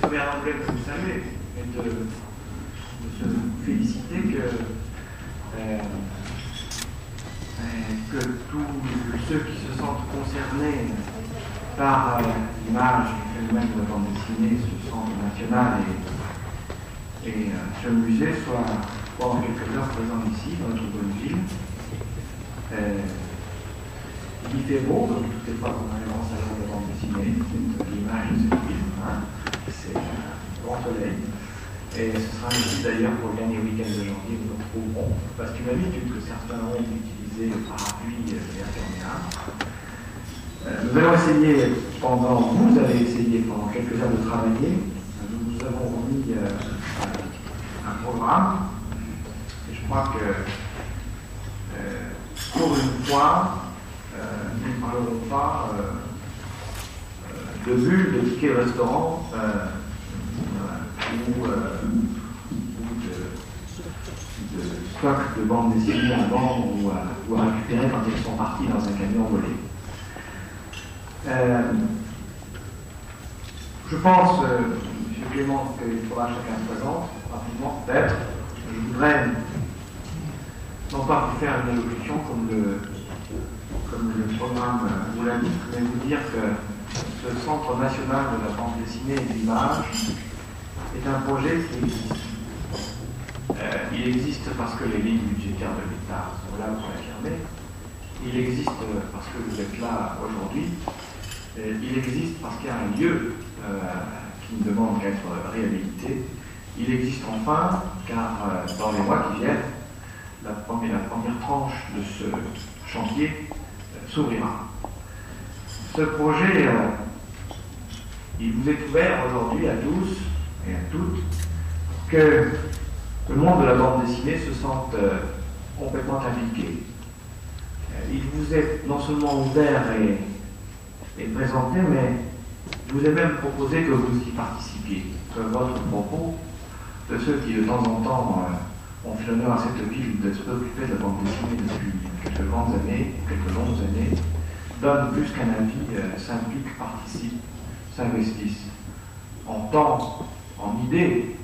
s'exprimer en anglais, comme vous savez, et de se féliciter que tous ceux qui se sentent concernés par l'image du phénomène de la bande dessinée, ce centre national et ce musée soient pendant quelques heures présents ici, dans notre bonne ville. Il fait beau, comme toutes les fois qu'on arrive en salon de bande dessinée, c'est l'image de cette ville, hein. C'est un grand soleil. Et ce sera ainsi d'ailleurs pour le dernier week-end de janvier, nous nous retrouverons, parce qu'une habitude que certains ont utilisé le parapluie et imperméable. Nous allons essayer, vous allez essayer pendant quelques heures de travailler. Nous avons remis un programme, et je crois que pour une fois, nous ne parlerons pas de bulles, de tickets restaurants ou de stock de bandes dessinées à vendre ou à récupérer quand elles sont parties dans un camion volé. Je pense, M. Clément, qu'il faudra chacun se présente rapidement, peut-être. Je voudrais non pas vous faire une allocution comme le programme vous l'indique, mais vous dire que ce Centre national de la bande dessinée et de l'image est un projet qui existe. Il existe parce que les lignes budgétaires de l'État sont là pour l'affirmer. Il existe parce que vous êtes là aujourd'hui. Il existe parce qu'il y a un lieu qui ne demande qu'à être réhabilité. Il existe enfin car dans les mois qui viennent, la première tranche de ce chantier s'ouvrira. Ce projet, il vous est ouvert aujourd'hui à tous et à toutes pour que le monde de la bande dessinée se sente complètement impliqué. Il vous est non seulement ouvert et présenté, mais je vous ai même proposé que vous y participiez, que votre propos, de ceux qui de temps en temps ont fait l'honneur à cette ville de se préoccuper de la bande dessinée depuis quelques longues années, donne plus qu'un avis, s'implique, participe, s'investisse en temps, en idées,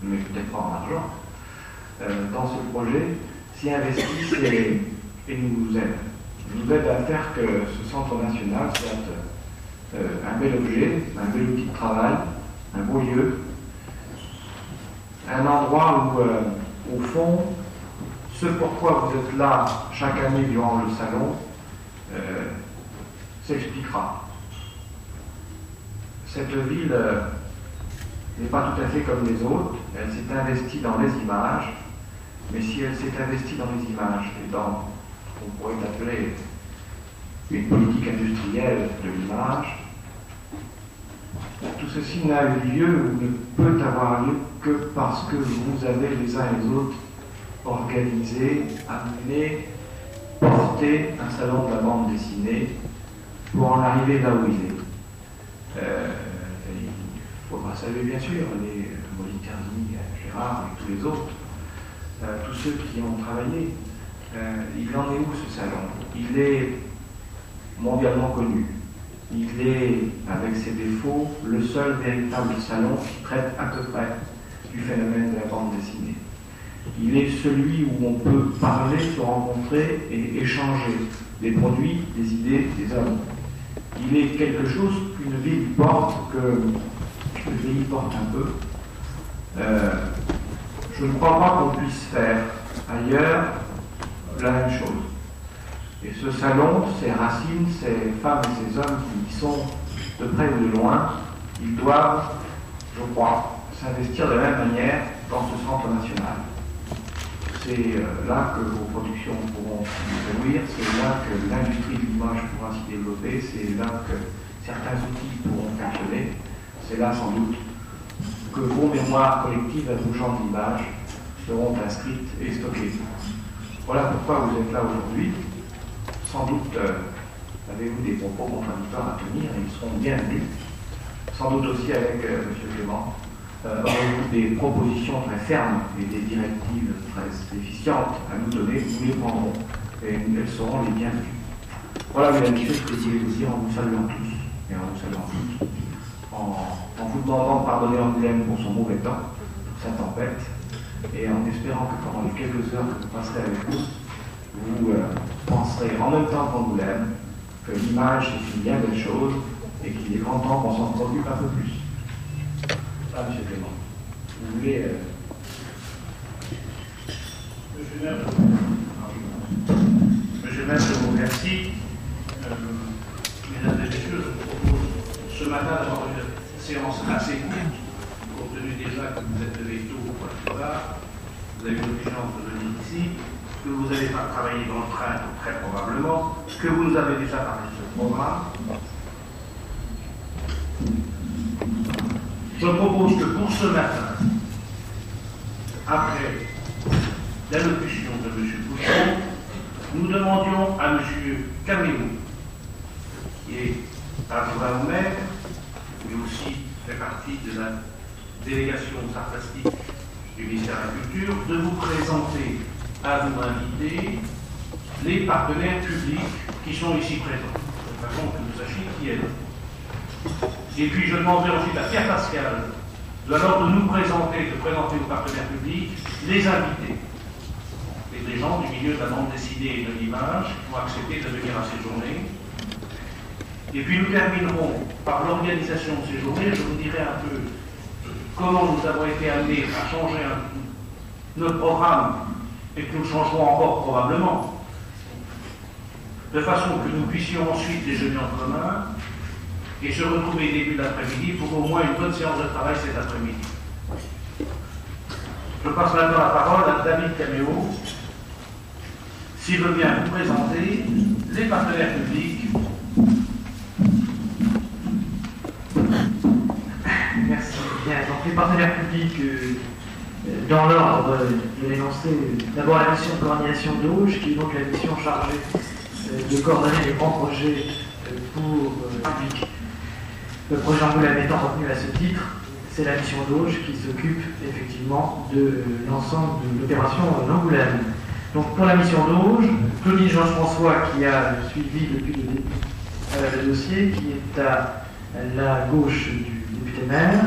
mais peut-être pas en argent, dans ce projet, s'y investissent et nous aident à faire que ce centre national soit un bel objet, un bel outil de travail, un beau lieu, un endroit où, au fond, ce pourquoi vous êtes là chaque année durant le salon s'expliquera. Cette ville n'est pas tout à fait comme les autres, elle s'est investie dans les images, mais si elle s'est investie dans les images et dans ce qu'on pourrait appeler une politique industrielle de l'image, tout ceci n'a eu lieu ou ne peut avoir lieu que parce que vous avez les uns et les autres organisé, amené, porté un salon de la bande dessinée pour en arriver là où il est. Il faudra saluer bien sûr les Moliterni, Gérard et tous les autres, tous ceux qui ont travaillé. Il en est où ce salon? Il est mondialement connu. Il est, avec ses défauts, le seul véritable salon qui traite à peu près du phénomène de la bande dessinée. Il est celui où on peut parler, se rencontrer et échanger des produits, des idées, des hommes. Il est quelque chose qu'une ville porte, que le pays porte un peu. Je ne crois pas qu'on puisse faire ailleurs la même chose. Et ce salon, ces racines, ces femmes et ces hommes qui y sont de près ou de loin, ils doivent, je crois, s'investir de la même manière dans ce centre national. C'est là que vos productions pourront s'épanouir, c'est là que l'industrie de l'image pourra s'y développer, c'est là que certains outils pourront fonctionner, c'est là sans doute que vos mémoires collectives à vos gens de l'image seront inscrites et stockées. Voilà pourquoi vous êtes là aujourd'hui. Sans doute avez-vous des propos contradictoires à tenir et ils seront bienvenus. Sans doute aussi avec M. Clément. Aurez-vous des propositions très fermes et des directives très efficientes à nous donner, nous les prendrons et elles seront les bienvenues. Voilà, mesdames et messieurs, ce que je voulais vous dire en vous saluant tous et en vous saluant toutes, en vous demandant de pardonner Angoulême pour son mauvais temps, pour sa tempête, et en espérant que pendant les quelques heures que vous passerez avec nous, vous penserez en même temps qu'Angoulême que l'image est une bien belle chose et qu'il est grand temps qu'on s'en préoccupe un peu plus. Ah, M. Clément, vous voulez... Monsieur le maire, je vous remercie. Mesdames et messieurs, je vous propose ce matin d'avoir une séance assez courte, compte tenu déjà que vous êtes levé tôt pour être là, vous avez l'urgence de venir ici, que vous n'allez pas travailler dans le train très probablement, que vous nous avez déjà parlé de ce programme. Je propose que pour ce matin, après l'allocution de M. Bouchon, nous demandions à M. Caméo, qui est adjoint au maire, mais aussi fait partie de la délégation sarcastique du ministère de la Culture, de vous présenter à vous inviter les partenaires publics qui sont ici présents, de façon que vous sachiez qui est là. Et puis je demanderai ensuite à Pierre Pascal de nous présenter aux partenaires publics les invités. Et des gens du milieu de la bande dessinée et de l'image qui ont accepté de venir à ces journées. Et puis nous terminerons par l'organisation de ces journées. Je vous dirai un peu comment nous avons été amenés à changer notre programme et que nous le changerons encore probablement, de façon que nous puissions ensuite déjeuner en commun et se retrouver début d'après-midi pour au moins une bonne séance de travail cet après-midi. Je passe maintenant la parole à David Caméo, s'il veut bien vous présenter les partenaires publics. Merci. Bien, donc les partenaires publics, dans l'ordre de l'énoncé, d'abord la mission de coordination d'Auge, qui est donc la mission chargée de coordonner les grands projets pour public. Le projet Angoulême étant retenu à ce titre, c'est la mission d'Auge qui s'occupe effectivement de l'ensemble de l'opération d'Angoulême. Donc pour la mission d'Auge, Claudie Georges-François qui a suivi depuis le début le dossier, qui est à la gauche du député maire,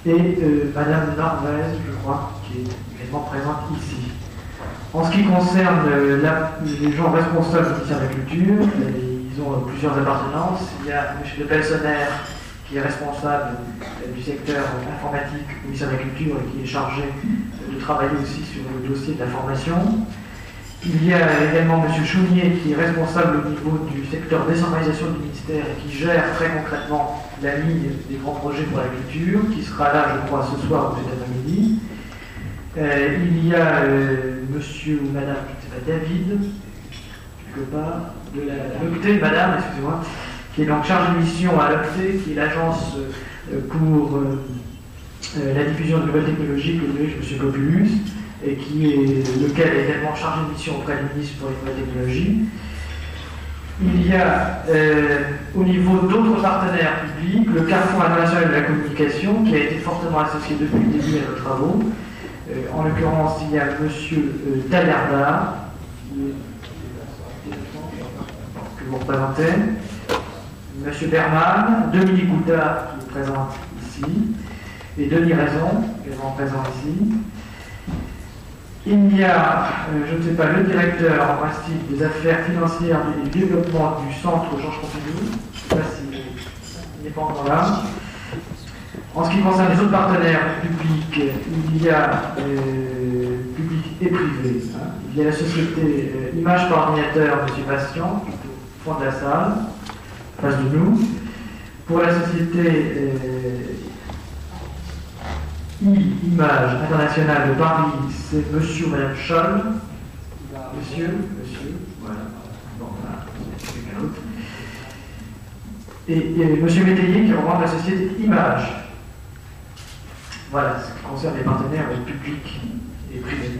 et Madame Narvaez, je crois, qui est également présente ici. En ce qui concerne les gens responsables du ministère de la Culture, ils ont plusieurs appartenances. Il y a M. de Pelsonner, qui est responsable du secteur informatique du ministère de la Culture et qui est chargé de travailler aussi sur le dossier de la formation. Il y a également M. Chounier, qui est responsable au niveau du secteur décentralisation du ministère et qui gère très concrètement la ligne des grands projets pour la culture, qui sera là, je crois, ce soir ou cet après-midi. Il y a monsieur ou madame, je ne sais pas, David, quelque part, de l'OCTE, madame, excusez-moi, qui est donc chargé de mission à l'OCTE, qui est l'agence pour la diffusion de nouvelles technologies que dirige M. Populus, et lequel est également chargé de mission auprès du ministre pour les nouvelles technologies. Il y a au niveau d'autres partenaires publics, le Carrefour international de la communication, qui a été fortement associé depuis le début à nos travaux. En l'occurrence, il y a M. Taillarda, que vous représentez, M. Berman, Dominique Goudard, qui est présent ici, et Denis Raison, également présent ici. Il y a, je ne sais pas, le directeur en principe des affaires financières et du développement du centre Georges Pompidou. Je ne sais pas s'il n'est pas encore là. En ce qui concerne les autres partenaires publics, il y a public et privé. Il y a la société Image par ordinateur, M. Bastien, qui est au fond de la salle, en face de nous. Pour la société Image internationale de Paris, c'est monsieur ou madame Scholl. Monsieur, voilà. Bon, voilà, c'est quelqu'un d'autre. Et monsieur Métayer qui reprend la société Image. Voilà ce qui concerne les partenaires publics et privés.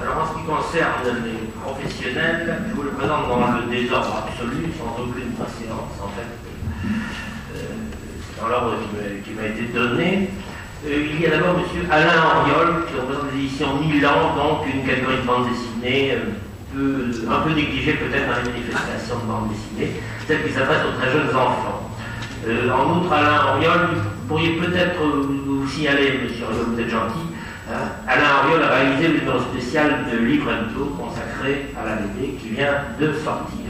Alors en ce qui concerne les professionnels, je vous le présente dans le désordre absolu, sans aucune préséance en fait, dans l'ordre qui m'a été donné. Il y a d'abord M. Alain Auriol, qui représente les édition Milan, donc une catégorie de bande dessinée un peu négligée peut-être dans les manifestations de bande dessinée, celle qui s'adresse aux très jeunes enfants. En outre, Alain Auriol, vous pourriez peut-être nous signaler, monsieur Auriol, vous êtes gentil, Alain Auriol a réalisé le numéro spécial de Livre Hebdo consacré à la BD qui vient de sortir.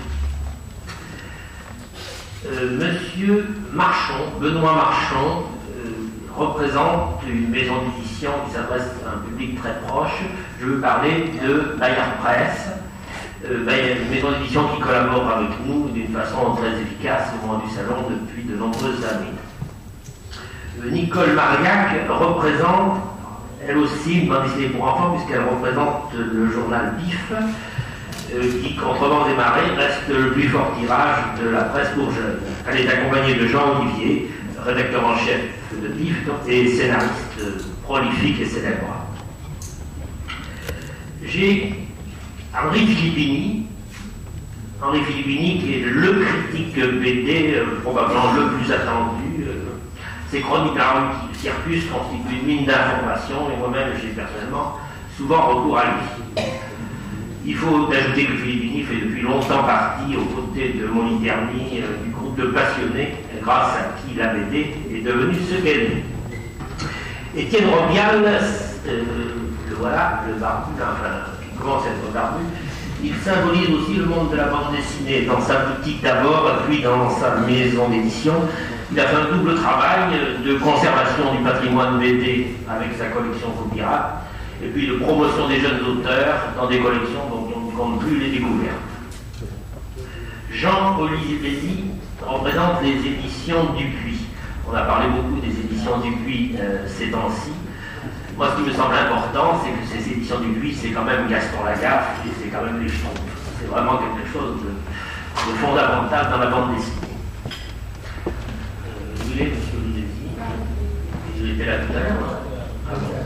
Monsieur Marchon, Benoît Marchon, représente une maison d'édition qui s'adresse à un public très proche. Je veux parler de Bayard Presse, une maison d'édition qui collabore avec nous d'une façon très efficace au moment du salon depuis de nombreuses années. Nicole Mariac représente, elle aussi, une bande dessinée pour enfants, puisqu'elle représente le journal BIF, qui, contre vents et marées, reste le plus fort tirage de la presse pour jeunes. Elle est accompagnée de Jean Olivier, rédacteur en chef de BIF et scénariste prolifique et célèbre. J'ai Henri Filippini, qui est le critique BD, probablement le plus attendu. Ses chroniques Circus constituent une mine d'informations et moi-même, j'ai personnellement souvent recours à lui. Il faut ajouter que Filippini fait depuis longtemps partie, aux côtés de Monique Terny, du groupe de passionnés, grâce à qui la BD est devenue ce qu'elle est. Étienne Robial, le voilà, le barbu, qui commence à être barbu, il symbolise aussi le monde de la bande dessinée, dans sa boutique d'abord, puis dans sa maison d'édition. Il a fait un double travail de conservation du patrimoine BD avec sa collection Copyright, et puis de promotion des jeunes auteurs dans des collections dont on ne compte plus les découvertes. Jean-Olivier représente les éditions Dupuis. On a parlé beaucoup des éditions Dupuis ces temps-ci. Moi, ce qui me semble important, c'est que ces éditions Dupuis, c'est quand même Gaston Lagaffe et c'est quand même les Schtroumpfs. C'est vraiment quelque chose de fondamental dans la bande dessinée. Vous voulez, monsieur Olivier? Il était là tout à l'heure. Ah bon.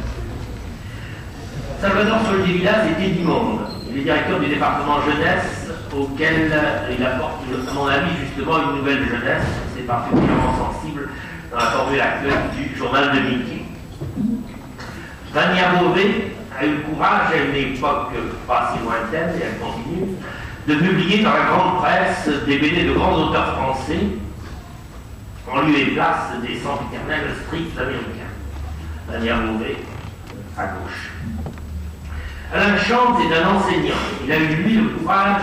Salvador Soldevilla, c'était du monde. Il est directeur du département jeunesse, auquel il apporte, à mon avis, justement une nouvelle jeunesse. C'est particulièrement sensible dans la formule actuelle du journal de Mickey. Vania Beauvais a eu le courage, à une époque pas si lointaine, et elle continue, de publier dans la grande presse des BD de grands auteurs français, en lieu et place des sempiternels stricts américains. Vania Beauvais, à gauche. Alain Chante est un enseignant. Il a eu, lui, le courage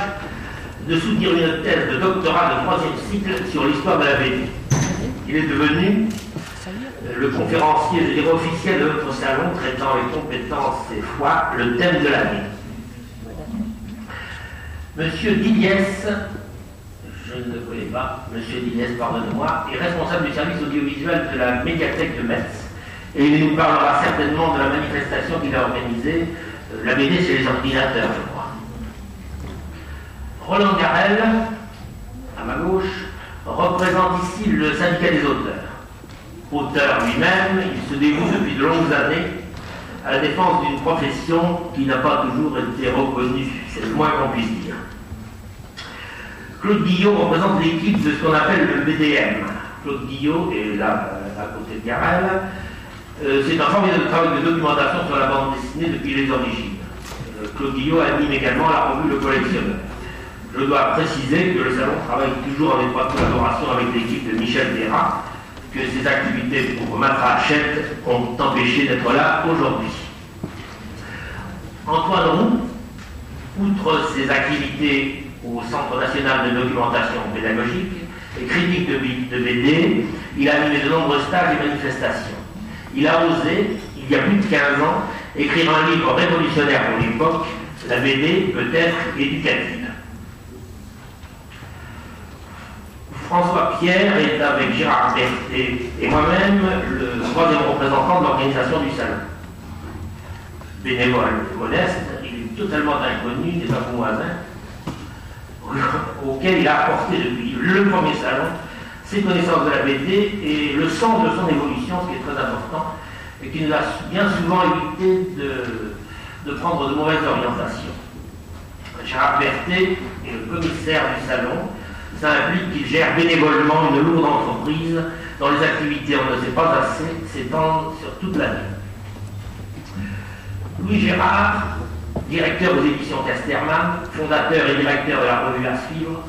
de soutenir une thèse de doctorat de 3e cycle sur l'histoire de la BD. Il est devenu le conférencier de l'héros officiel de notre salon, traitant les compétences et foi, le thème de l'année. Monsieur Diliès, je ne le connais pas, Monsieur Diliès, pardonnez-moi, est responsable du service audiovisuel de la médiathèque de Metz, et il nous parlera certainement de la manifestation qu'il a organisée, la BD c'est les ordinateurs, je crois. Roland Garel, à ma gauche, représente ici le syndicat des auteurs. Auteur lui-même, il se dévoue depuis de longues années à la défense d'une profession qui n'a pas toujours été reconnue, c'est le moins qu'on puisse dire. Claude Guillot représente l'équipe de ce qu'on appelle le BDM. Claude Guillot est là, à côté de Garel. C'est un formidable travail de documentation sur la bande dessinée depuis les origines. Claude Guillot anime également la revue Le Collectionneur. Je dois préciser que le salon travaille toujours en étroite collaboration avec l'équipe de Michel Terra, que ses activités pour Matra Hachette ont empêché d'être là aujourd'hui. Antoine Roux, outre ses activités au Centre national de documentation pédagogique et critique de BD, il a animé de nombreux stages et manifestations. Il a osé, il y a plus de 15 ans, écrire un livre révolutionnaire pour l'époque, La BD peut être éducative. François Pierre est avec Gérard Berthet et moi-même le 3e représentant de l'organisation du salon. Bénévole et modeste, il est totalement inconnu des Papouasins, auquel il a apporté depuis le premier salon ses connaissances de la BD et le sens de son évolution, ce qui est très important, et qui nous a bien souvent évité de prendre de mauvaises orientations. Gérard Berthet est le commissaire du salon. Ça implique qu'il gère bénévolement une lourde entreprise dont les activités, on ne sait pas assez, s'étendent sur toute l'année. Louis Gérard, directeur aux éditions Casterman, fondateur et directeur de la revue Ars Livre,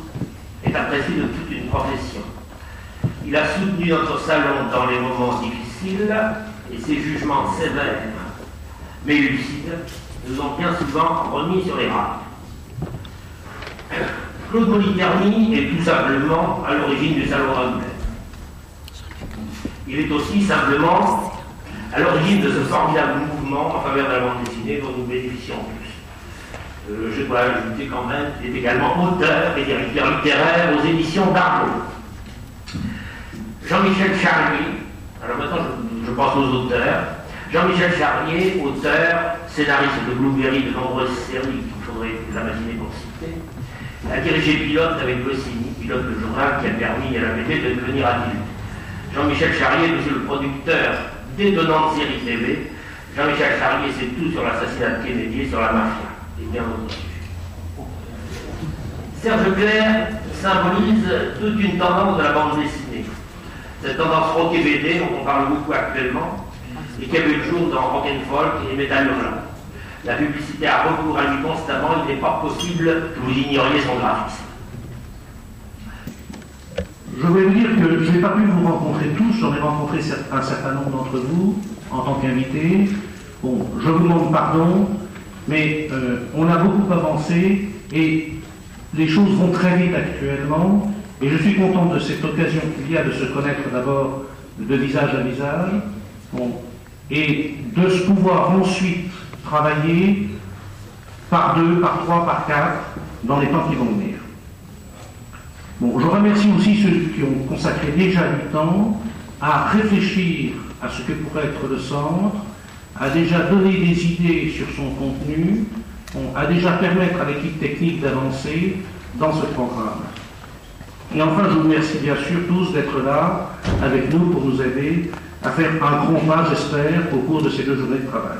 est apprécié de toute une profession. Il a soutenu notre salon dans les moments difficiles et ses jugements sévères, mais lucides, nous ont bien souvent remis sur les rails. Claude Moliterni est tout simplement à l'origine du salon anglais. Il est aussi simplement à l'origine de ce formidable mouvement en faveur de la bande dessinée dont nous bénéficions tous. Je dois ajouter quand même qu'il est également auteur et directeur littéraire aux éditions d'Arnaud. Jean-Michel Charlier, alors maintenant je pense aux auteurs. Jean-Michel Charlier, auteur, scénariste de Blueberry, de nombreuses séries qu'il faudrait la imaginer pour citer, a dirigé Pilote avec Goscinny, Pilote le journal qui a permis à la BD de devenir adulte. Jean-Michel Charlier est aussi le producteur d'étonnantes séries TV. Jean-Michel Charlier sait tout sur l'assassinat de Kennedy et sur la mafia, et bien d'autres sujets. Serge Clair symbolise toute une tendance de la bande dessinée. Cette tendance rock et BD dont on parle beaucoup actuellement, et qui a vu le jour dans Rock'n'Folk et Metal Hurlant. La publicité a recours à lui constamment, il n'est pas possible que vous ignoriez son graphisme. Je voulais vous dire que je n'ai pas pu vous rencontrer tous, j'en ai rencontré un certain nombre d'entre vous en tant qu'invités. Bon, je vous demande pardon, mais on a beaucoup avancé et les choses vont très vite actuellement. Et je suis content de cette occasion qu'il y a de se connaître d'abord de visage à visage, bon, et de se pouvoir ensuite travailler par 2, par 3, par 4 dans les temps qui vont venir. Bon, je remercie aussi ceux qui ont consacré déjà du temps à réfléchir à ce que pourrait être le centre, à déjà donner des idées sur son contenu, à déjà permettre à l'équipe technique d'avancer dans ce programme. Et enfin, je vous remercie bien sûr tous d'être là avec nous pour nous aider à faire un grand pas, j'espère, au cours de ces 2 journées de travail.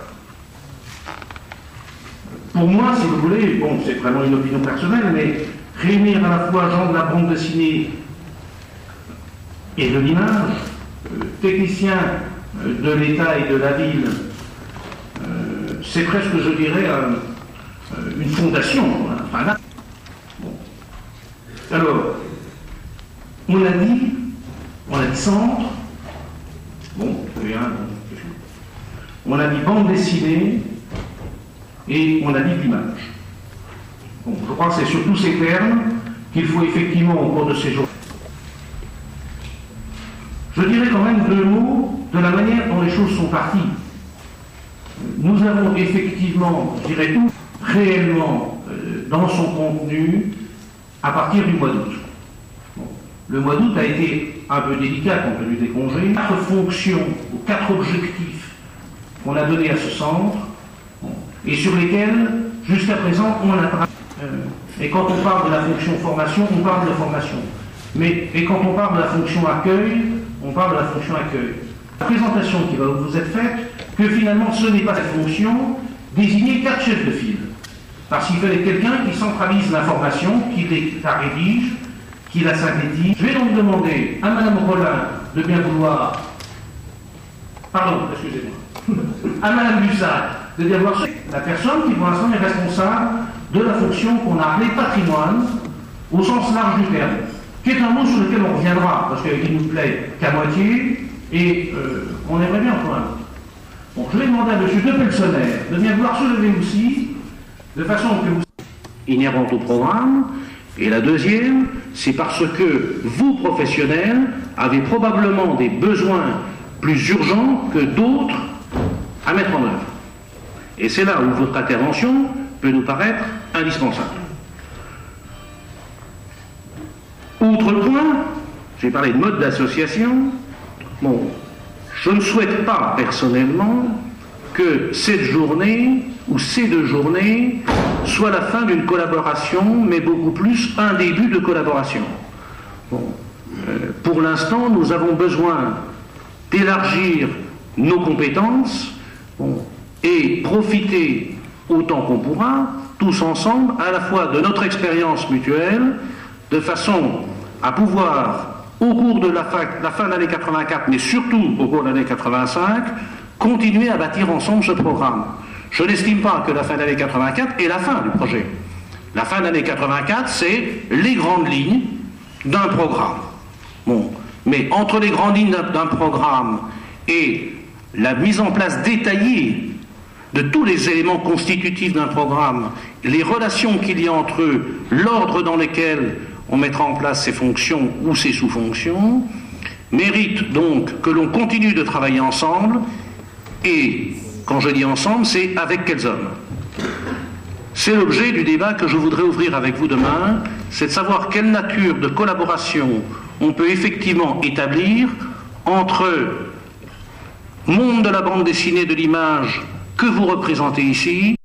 Pour moi, si vous voulez, bon, c'est vraiment une opinion personnelle, mais réunir à la fois gens de la bande dessinée et de l'image, techniciens de l'État et de la ville, c'est presque, je dirais, une fondation. Enfin, là. Bon. Alors, on a dit centre, bon, on a dit bande dessinée et on a dit l'image. Bon, je crois que c'est sur tous ces termes qu'il faut effectivement au cours de ces jours. Je dirais quand même 2 mots de la manière dont les choses sont parties. Nous avons effectivement, je dirais tout, réellement dans son contenu à partir du mois d'août. Bon. Le mois d'août a été un peu délicat compte tenu des congés. 4 fonctions ou 4 objectifs qu'on a donnés à ce centre, bon, et sur lesquels, jusqu'à présent, on a travaillé. Et quand on parle de la fonction formation, on parle de la formation. Et quand on parle de la fonction accueil, on parle de la fonction accueil. La présentation qui va vous être faite, que finalement ce n'est pas cette fonction, désigner 4 chefs de file. Parce qu'il fallait quelqu'un qui centralise l'information, qui la rédige, qui la synthétise. Je vais donc demander à Mme Rollin de bien vouloir... Pardon, excusez-moi. À Mme Bussac de bien vouloir... La personne qui pour l'instant est responsable de la fonction qu'on a appelée patrimoine, au sens large du terme, qui est un mot sur lequel on reviendra, parce qu'il nous plaît qu'à moitié, et on aimerait bien quand même. Bon, je vais demander à M. de Pelsonner de bien vouloir se lever aussi, de façon que vous... Inhérente au programme, et la deuxième, c'est parce que vous, professionnels, avez probablement des besoins plus urgents que d'autres à mettre en œuvre. Et c'est là où votre intervention peut nous paraître indispensable. Outre point, j'ai parlé de mode d'association. Bon, je ne souhaite pas personnellement que cette journée ou ces 2 journées soient la fin d'une collaboration, mais beaucoup plus un début de collaboration. Bon, pour l'instant, nous avons besoin d'élargir nos compétences, bon, et profiter autant qu'on pourra, tous ensemble, à la fois de notre expérience mutuelle, de façon à pouvoir, au cours de la fin de l'année 84, mais surtout au cours de l'année 85, continuer à bâtir ensemble ce programme. Je n'estime pas que la fin d'année 84 est la fin du projet. La fin d'année 84, c'est les grandes lignes d'un programme. Bon. Mais entre les grandes lignes d'un programme et la mise en place détaillée de tous les éléments constitutifs d'un programme, les relations qu'il y a entre eux, l'ordre dans lequel on mettra en place ses fonctions ou ses sous-fonctions, mérite donc que l'on continue de travailler ensemble. Et quand je dis ensemble, c'est avec quels hommes? C'est l'objet du débat que je voudrais ouvrir avec vous demain, c'est de savoir quelle nature de collaboration on peut effectivement établir entre monde de la bande dessinée, de l'image que vous représentez ici,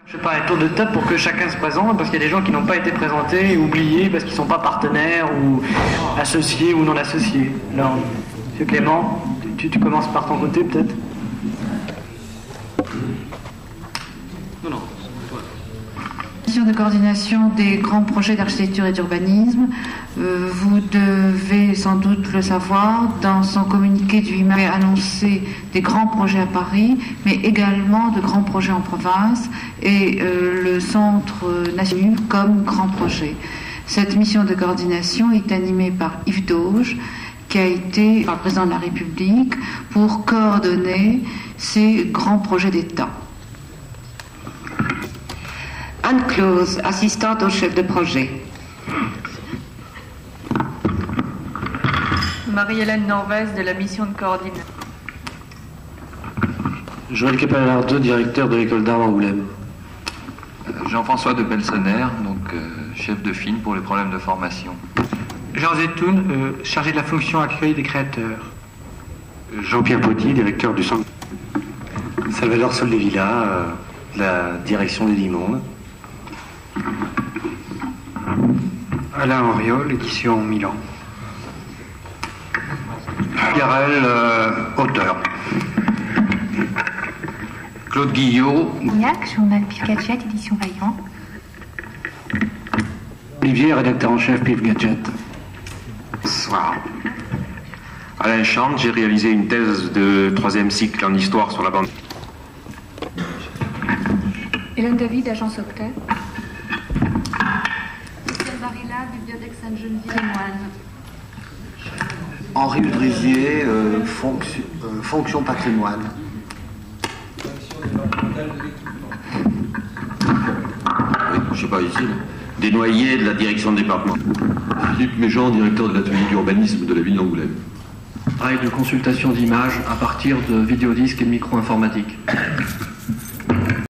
je sais pas, un tour de table pour que chacun se présente, parce qu'il y a des gens qui n'ont pas été présentés, oubliés, parce qu'ils ne sont pas partenaires, ou associés, ou non associés. Alors, M. Clément, tu commences par ton côté, peut-être? Non. De coordination des grands projets d'architecture et d'urbanisme. Vous devez sans doute le savoir, dans son communiqué du 8 mai, annoncé des grands projets à Paris, mais également de grands projets en province, et le Centre national comme grand projet. Cette mission de coordination est animée par Yves Dauge, qui a été par le président de la République pour coordonner ces grands projets d'État. Anne Clause, assistante au chef de projet. Marie-Hélène Norvez de la mission de coordination. Joël Capellardo, directeur de l'école d'art d'Angoulême. Jean-François de Belsonner, donc chef de file pour les problèmes de formation. Jean Zetoun, chargé de la fonction accueil des créateurs. Jean-Pierre Potier, directeur du centre. Salvador Soldevilla, la direction des Limondes. Alain Henriol, édition Milan. Garel, auteur. Claude Guillot. Cognac, journal Pif Gadget, édition Vaillant. Olivier, rédacteur en chef Pif Gadget. Bonsoir. Alain Chante, j'ai réalisé une thèse de 3e cycle en histoire sur la bande. Hélène David, agence Octet. Michel Barilla, Bibliothèque Sainte-Geneviève. Henri Udrizier, fonction patrimoine. Oui, je sais pas ici. Desnoyers de la direction de département. Philippe Méjean, directeur de l'atelier d'urbanisme de la ville d'Angoulême. Travail de consultation d'images à partir de vidéodisques et de micro-informatique.